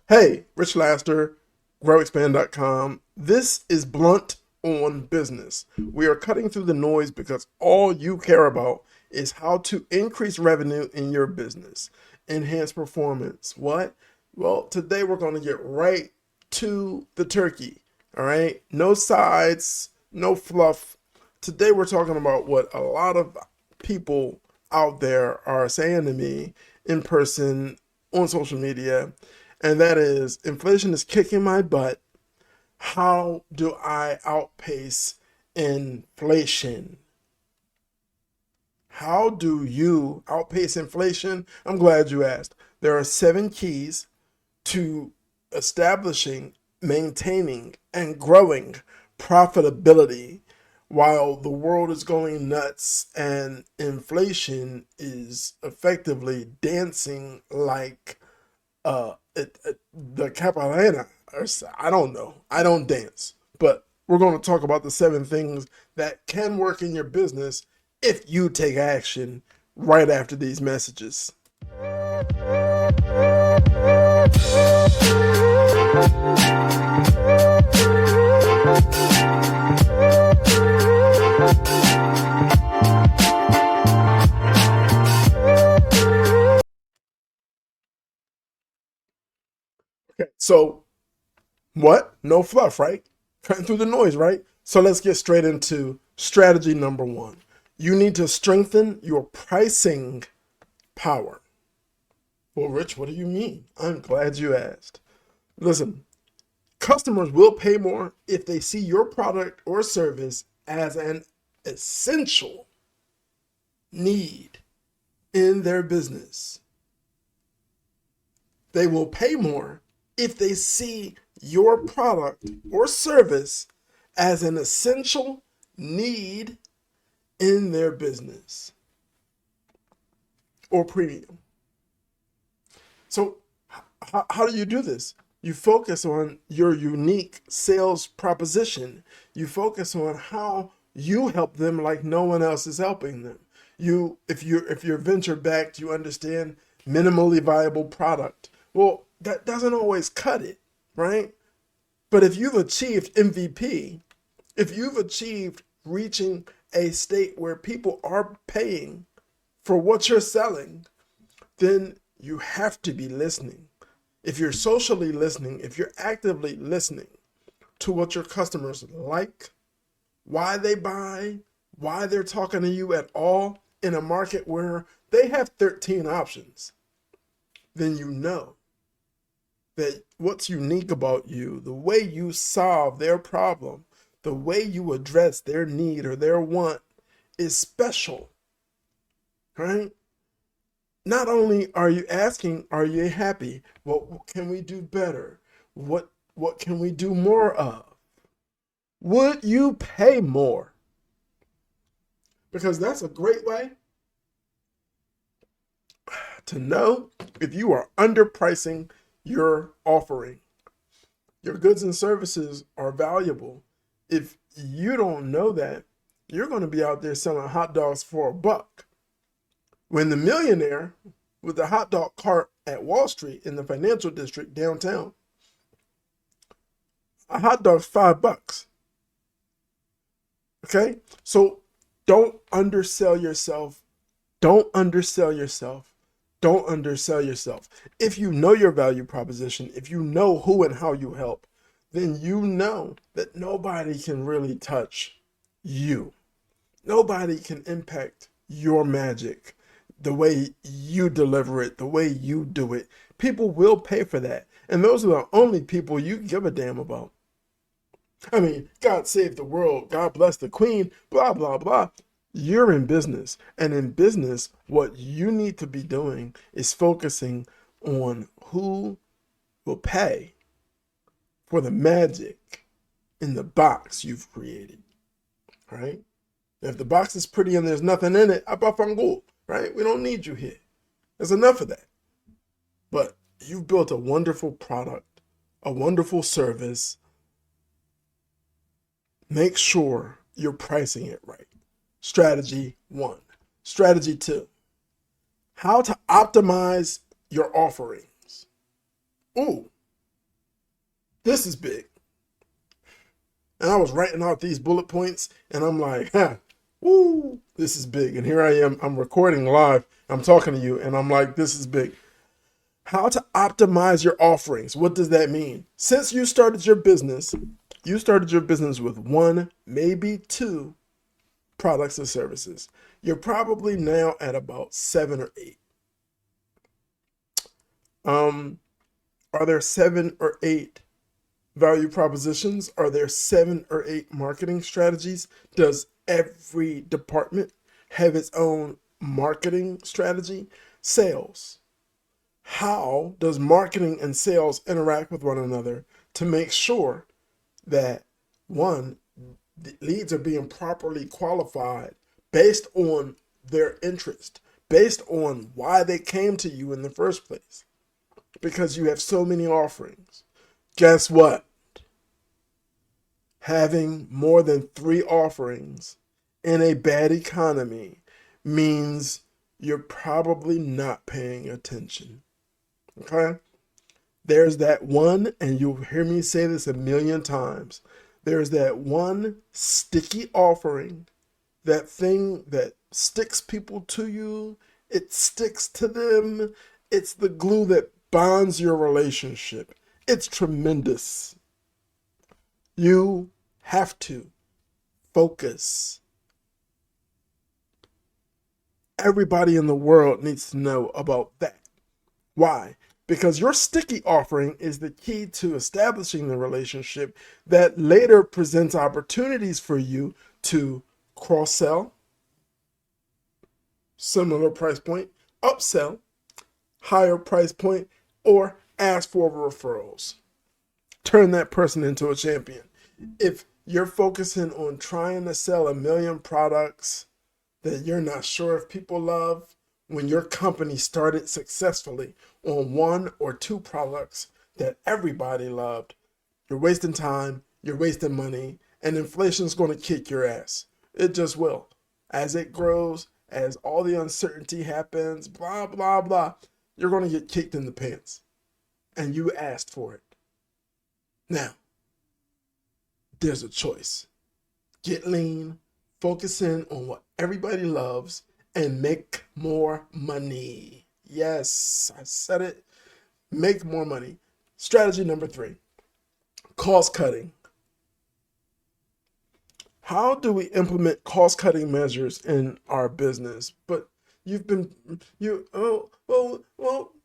Hey, Rich Laster, growexpand.com. This is Blunt on Business. We are cutting through the noise because all you care about is how to increase revenue in your business, enhance performance. What? Well, today we're going to get right to the turkey. All right? No sides, no fluff. Today we're talking about what a lot of people out there are saying to me in person, on social media, and that is inflation is kicking my butt. How do I outpace inflation? How do you outpace inflation? I'm glad you asked. There are 7 keys to establishing, maintaining, and growing profitability while the world is going nuts and inflation is effectively dancing like the Capoeira. I don't know. I don't dance, but we're going to talk about the 7 things that can work in your business if you take action right after these messages. Okay, so what? No fluff, right? Cutting through the noise, right? So let's get straight into strategy number 1. You need to strengthen your pricing power. Well, Rich, what do you mean? I'm glad you asked. Listen, customers will pay more if they see your product or service as an essential need in their business. They will pay more if they see your product or service as an essential need in their business or premium. So, how do you do this? You focus on your unique sales proposition. You focus on how you help them like no one else is helping them. If you're venture backed, you understand minimally viable product. Well, that doesn't always cut it, right? But if you've achieved MVP, if you've achieved reaching a state where people are paying for what you're selling, then you have to be listening. If you're socially listening, if you're actively listening to what your customers like, why they buy, why they're talking to you at all in a market where they have 13 options, then you know that what's unique about you, the way you solve their problem, the way you address their need or their want is special, right? Not only are you asking, are you happy? What can we do better? What can we do more of? Would you pay more? Because that's a great way to know if you are underpricing your offering. Your goods and services are valuable. If you don't know that, you're going to be out there selling hot dogs for $1. When the millionaire with the hot dog cart at Wall Street in the financial district downtown, a hot dog's $5. Okay? So don't undersell yourself. Don't undersell yourself. Don't undersell yourself. If you know your value proposition, if you know who and how you help, then you know that nobody can really touch you. Nobody can impact your magic the way you deliver it, the way you do it. People will pay for that. And those are the only people you give a damn about. I mean, God save the world, God bless the queen, blah, blah, blah. You're in business. And in business, what you need to be doing is focusing on who will pay for the magic in the box you've created, right? If the box is pretty and there's nothing in it, apafango, right? We don't need you here. There's enough of that. But you've built a wonderful product, a wonderful service. Make sure you're pricing it right. Strategy 1. Strategy 2. How to optimize your offerings. Ooh, This is big. And I was writing out these bullet points, and I'm like, woo, this is big. And here I am, I'm recording live, I'm talking to you, and I'm like, this is big. How to optimize your offerings. What does that mean? Since you started your business with one, maybe two products or services. You're probably now at about 7 or 8. Are there 7 or 8 value propositions? Are there 7 or 8 marketing strategies? Does every department have its own marketing strategy? Sales. How does marketing and sales interact with one another to make sure that, one, the leads are being properly qualified based on their interest, based on why they came to you in the first place? Because you have so many offerings. Guess what? Having more than 3 offerings in a bad economy means you're probably not paying attention. Okay? There's that one, and you'll hear me say this a million times. There's that one sticky offering, that thing that sticks people to you. It sticks to them. It's the glue that bonds your relationship. It's tremendous. You have to focus. Everybody in the world needs to know about that. Why? Because your sticky offering is the key to establishing the relationship that later presents opportunities for you to cross-sell, similar price point, upsell, higher price point, or ask for referrals. Turn that person into a champion. If you're focusing on trying to sell 1 million products that you're not sure if people love, when your company started successfully on 1 or 2 products that everybody loved, you're wasting time, you're wasting money, and inflation's going to kick your ass. It just will. As it grows, as all the uncertainty happens, blah, blah, blah, you're going to get kicked in the pants. And you asked for it. Now, there's a choice. Get lean, focus in on what everybody loves, and make more money. Yes, I said it. Make more money. Strategy number 3, cost cutting. How do we implement cost cutting measures in our business? But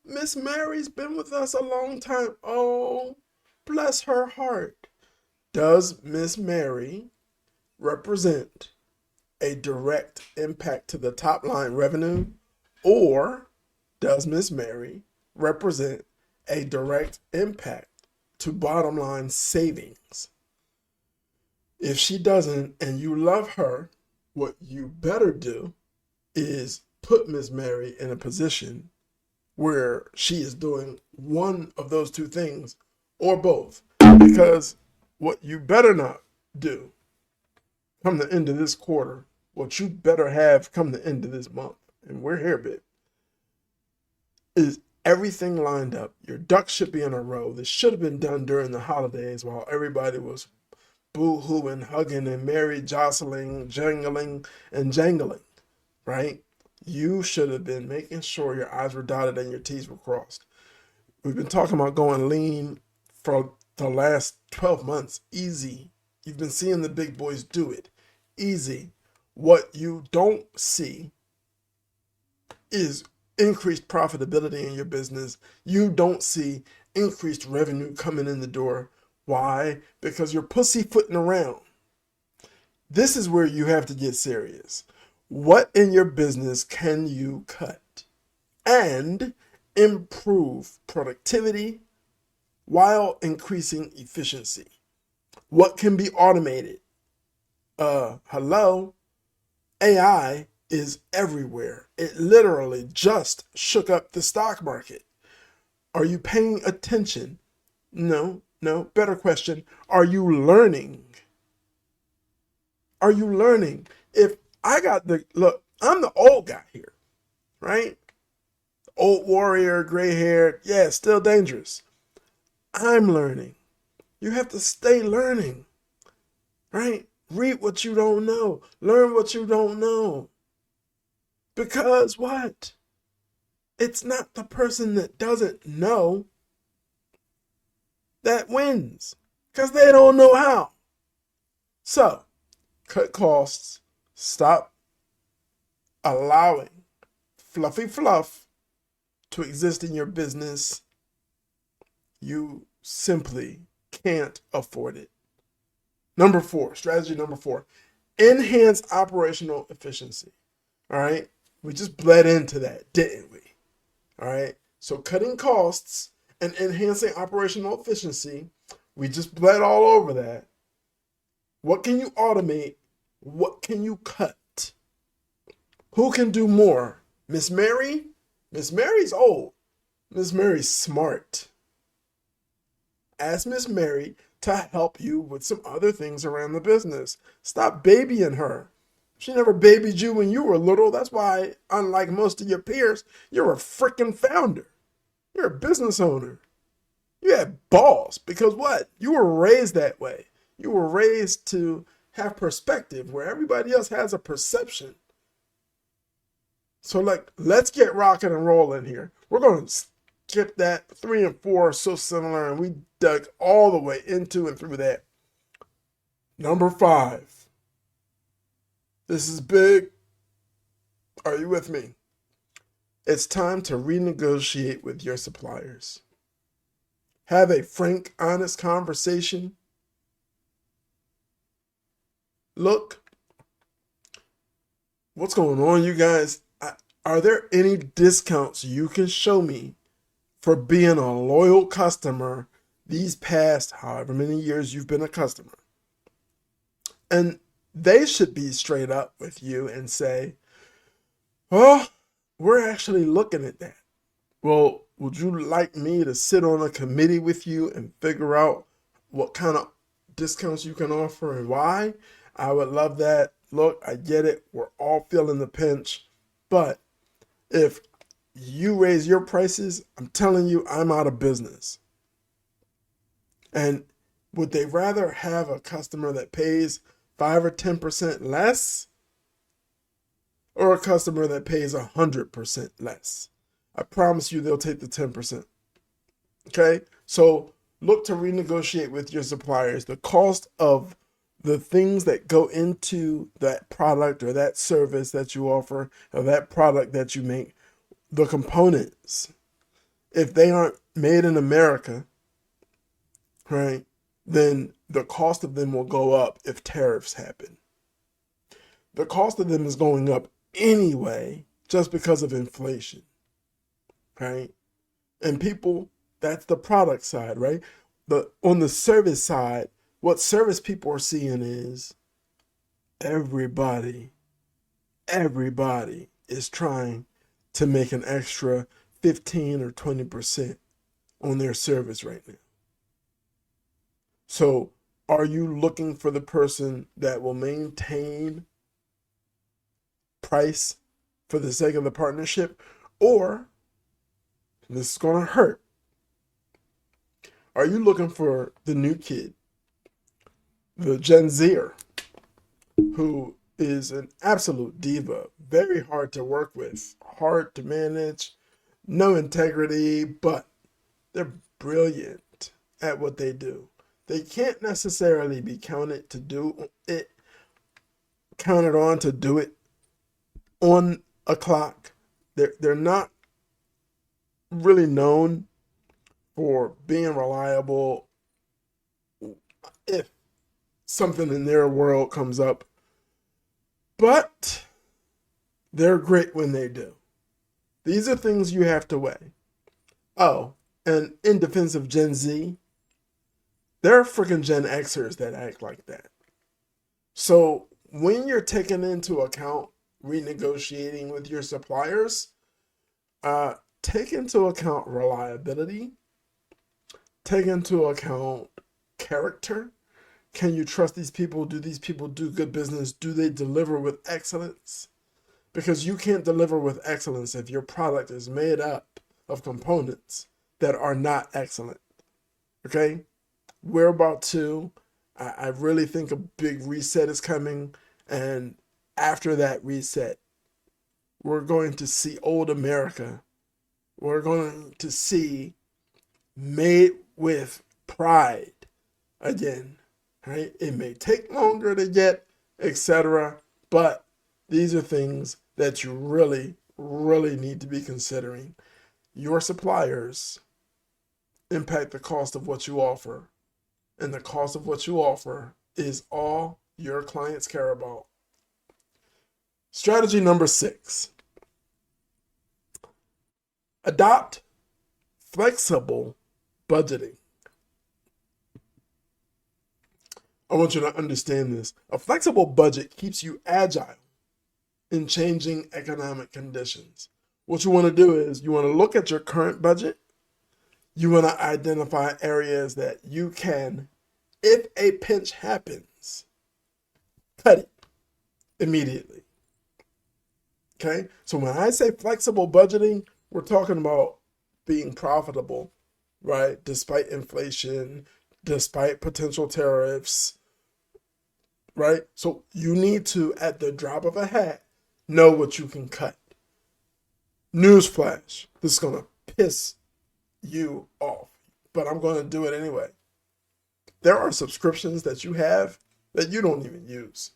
Miss Mary's been with us a long time. Oh, bless her heart. Does Miss Mary represent a direct impact to the top line revenue, or does Miss Mary represent a direct impact to bottom line savings? If she doesn't and you love her, what you better do is put Miss Mary in a position where she is doing one of those 2 things or both. Because what you better not do come the end of this quarter, what you better have come the end of this month, and we're here, babe, is everything lined up. Your ducks should be in a row. This should have been done during the holidays while everybody was boo-hooing, hugging, and Mary jostling, jangling, and jangling, right? You should have been making sure your I's were dotted and your T's were crossed. We've been talking about going lean for the last 12 months. Easy. You've been seeing the big boys do it. Easy. What you don't see is increased profitability in your business. You don't see increased revenue coming in the door. Why? Because you're pussyfooting around. This is where you have to get serious. What in your business can you cut and improve productivity while increasing efficiency? What can be automated? Hello? AI is everywhere. It literally just shook up the stock market. Are you paying attention? No. Better question. Are you learning? Are you learning? If I got look, I'm the old guy here, right? Old warrior, gray haired. Yeah, still dangerous. I'm learning. You have to stay learning, right? Read what you don't know. Learn what you don't know. Because what? It's not the person that doesn't know that wins. Because they don't know how. So, cut costs. Stop allowing fluffy fluff to exist in your business. You simply can't afford it. Number 4, strategy number 4, enhance operational efficiency. All right. We just bled into that, didn't we? All right. So cutting costs and enhancing operational efficiency, we just bled all over that. What can you automate? What can you cut? Who can do more? Miss Mary? Miss Mary's old. Miss Mary's smart. Ask Miss Mary to help you with some other things around the business. Stop babying her. She never babied you when you were little. That's why, unlike most of your peers, you're a freaking founder. You're a business owner. You have balls because what? You were raised that way. You were raised to have perspective where everybody else has a perception. So let's get rocking and rolling here. We're going to skip that. 3 and 4 are so similar, and we dug all the way into and through that. Number 5. This is big. Are you with me? It's time to renegotiate with your suppliers. Have a frank, honest conversation. Look, what's going on, you guys? Are there any discounts you can show me for being a loyal customer these past however many years you've been a customer? And they should be straight up with you and say, oh, we're actually looking at that. Well, would you like me to sit on a committee with you and figure out what kind of discounts you can offer and why? I would love that. Look, I get it. We're all feeling the pinch. But if you raise your prices, I'm telling you, I'm out of business. And would they rather have a customer that pays 5 or 10% less, or a customer that pays 100% less? I promise you they'll take the 10%. Okay? So look to renegotiate with your suppliers. The cost of the things that go into that product or that service that you offer or that product that you make, the components, if they aren't made in America, right, then the cost of them will go up if tariffs happen. The cost of them is going up anyway just because of inflation, right? And people, that's the product side, right? On the service side, what service people are seeing is everybody is trying to make an extra 15 or 20% on their service right now. So are you looking for the person that will maintain price for the sake of the partnership? Or, this is going to hurt, are you looking for the new kid, the Gen Zer, who is an absolute diva, very hard to work with, hard to manage, no integrity, but they're brilliant at what they do. They can't necessarily be counted on to do it on a clock. They're not really known for being reliable if something in their world comes up, but they're great when they do. These are things you have to weigh. Oh, and in defense of Gen Z, there are freaking Gen Xers that act like that. So when you're taking into account renegotiating with your suppliers, take into account reliability, take into account character. Can you trust these people? Do these people do good business? Do they deliver with excellence? Because you can't deliver with excellence if your product is made up of components that are not excellent. Okay? we're about to. I really think a big reset is coming. And after that reset, we're going to see old America. We're going to see made with pride again, right? It may take longer to get, etc., but these are things that you really, really need to be considering. Your suppliers impact the cost of what you offer, and the cost of what you offer is all your clients care about. Strategy number 6, adopt flexible budgeting. I want you to understand this. A flexible budget keeps you agile in changing economic conditions. What you want to do is you want to look at your current budget. You want to identify areas that you can, if a pinch happens, cut it immediately. Okay? So when I say flexible budgeting, we're talking about being profitable, right? Despite inflation, despite potential tariffs, right? So you need to, at the drop of a hat, know what you can cut. Newsflash, this is going to piss you off, but I'm going to do it anyway. There are subscriptions that you have that you don't even use.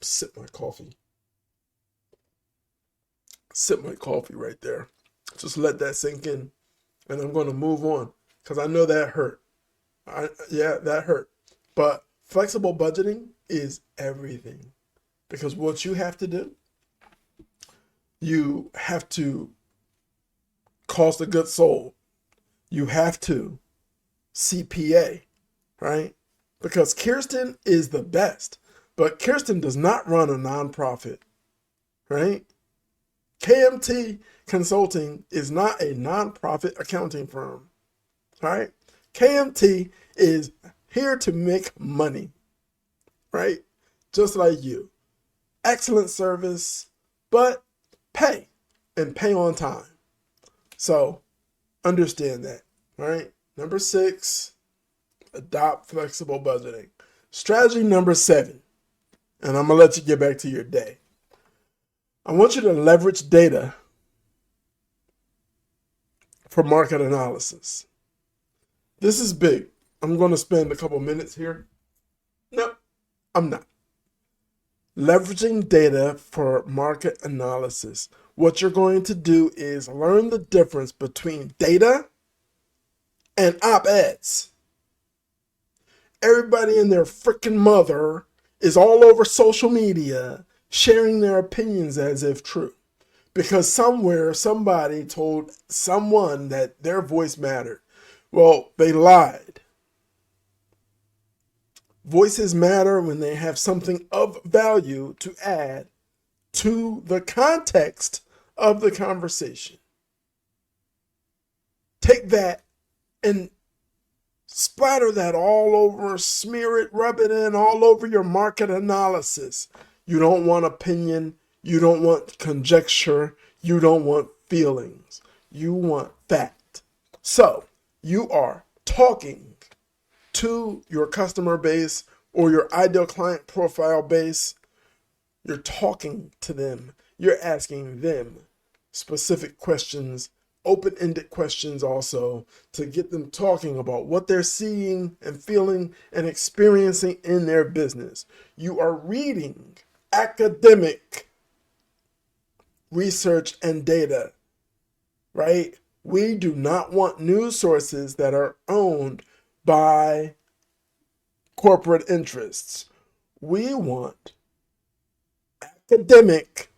Sip my coffee. Sip my coffee right there. Just let that sink in, and I'm going to move on because I know that hurt. That hurt. But flexible budgeting is everything, because what you have to do, you have to cost of goods sold. You have to CPA, right? Because Kirsten is the best, but Kirsten does not run a nonprofit, right? KMT Consulting is not a nonprofit accounting firm, right? KMT is here to make money, right? Just like you. Excellent service, but pay, and pay on time. So understand that, right? Number 6, adopt flexible budgeting. Strategy number 7, and I'm going to let you get back to your day. I want you to leverage data for market analysis. This is big. I'm going to spend a couple minutes here. No, I'm not. Leveraging data for market analysis. What you're going to do is learn the difference between data and op-eds. Everybody and their freaking mother is all over social media sharing their opinions as if true. Because somewhere somebody told someone that their voice mattered. Well, they lied. Voices matter when they have something of value to add to the context of the conversation. Take that and splatter that all over, smear it, rub it in all over your market analysis. You don't want opinion. You don't want conjecture. You don't want feelings. You want fact. So you are talking to your customer base or your ideal client profile base. You're talking to them. You're asking them specific questions, open-ended questions also, to get them talking about what they're seeing and feeling and experiencing in their business. You are reading academic research and data, right? We do not want news sources that are owned by corporate interests. We want academic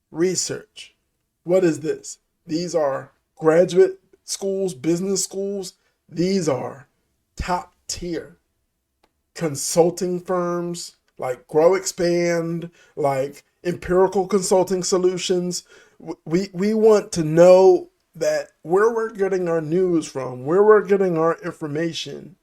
research. What is this? These are graduate schools, business schools. These are top tier consulting firms like Grow Expand, like Empirical Consulting Solutions. We want to know that where we're getting our news from, where we're getting our information,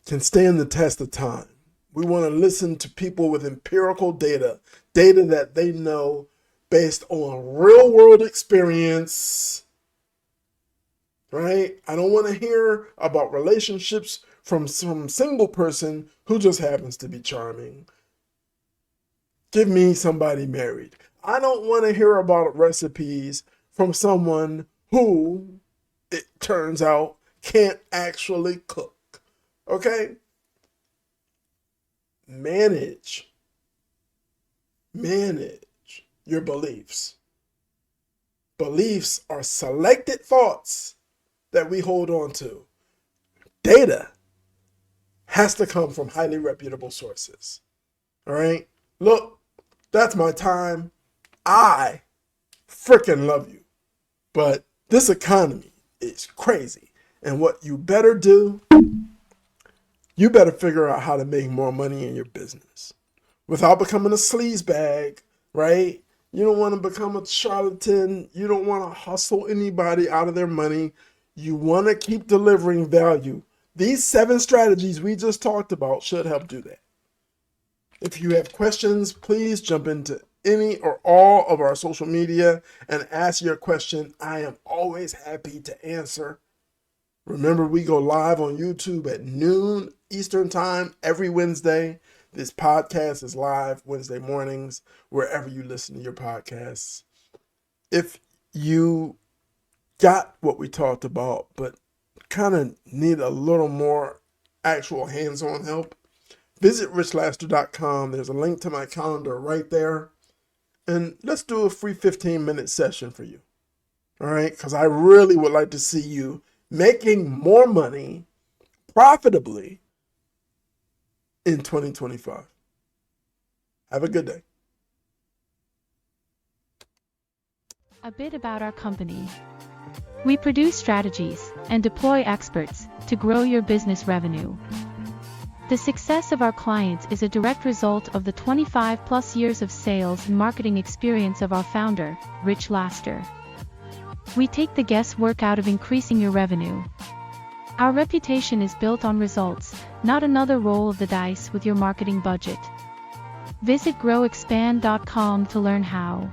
can stand the test of time. We want to listen to people with empirical data, data that they know based on real world experience, right? I don't want to hear about relationships from some single person who just happens to be charming. Give me somebody married. I don't want to hear about recipes from someone who, it turns out, can't actually cook. Okay? Manage your beliefs. Beliefs are selected thoughts that we hold on to. Data has to come from highly reputable sources. All right? Look, that's my time. I freaking love you. But this economy is crazy. And what you better do, you better figure out how to make more money in your business without becoming a sleazebag, right? You don't want to become a charlatan. You don't want to hustle anybody out of their money. You want to keep delivering value. These 7 strategies we just talked about should help do that. If you have questions, please jump into any or all of our social media and ask your question. I am always happy to answer. Remember, we go live on YouTube at noon Eastern Time every Wednesday. This podcast is live Wednesday mornings, wherever you listen to your podcasts. If you got what we talked about, but kind of need a little more actual hands-on help, visit richlaster.com. There's a link to my calendar right there. And let's do a free 15-minute session for you. All right? Because I really would like to see you making more money profitably in 2025. Have a good day. A bit about our company. We produce strategies and deploy experts to grow your business revenue. The success of our clients is a direct result of the 25+ years of sales and marketing experience of our founder, Rich Laster. We take the guesswork out of increasing your revenue. Our reputation is built on results, not another roll of the dice with your marketing budget. Visit growexpand.com to learn how.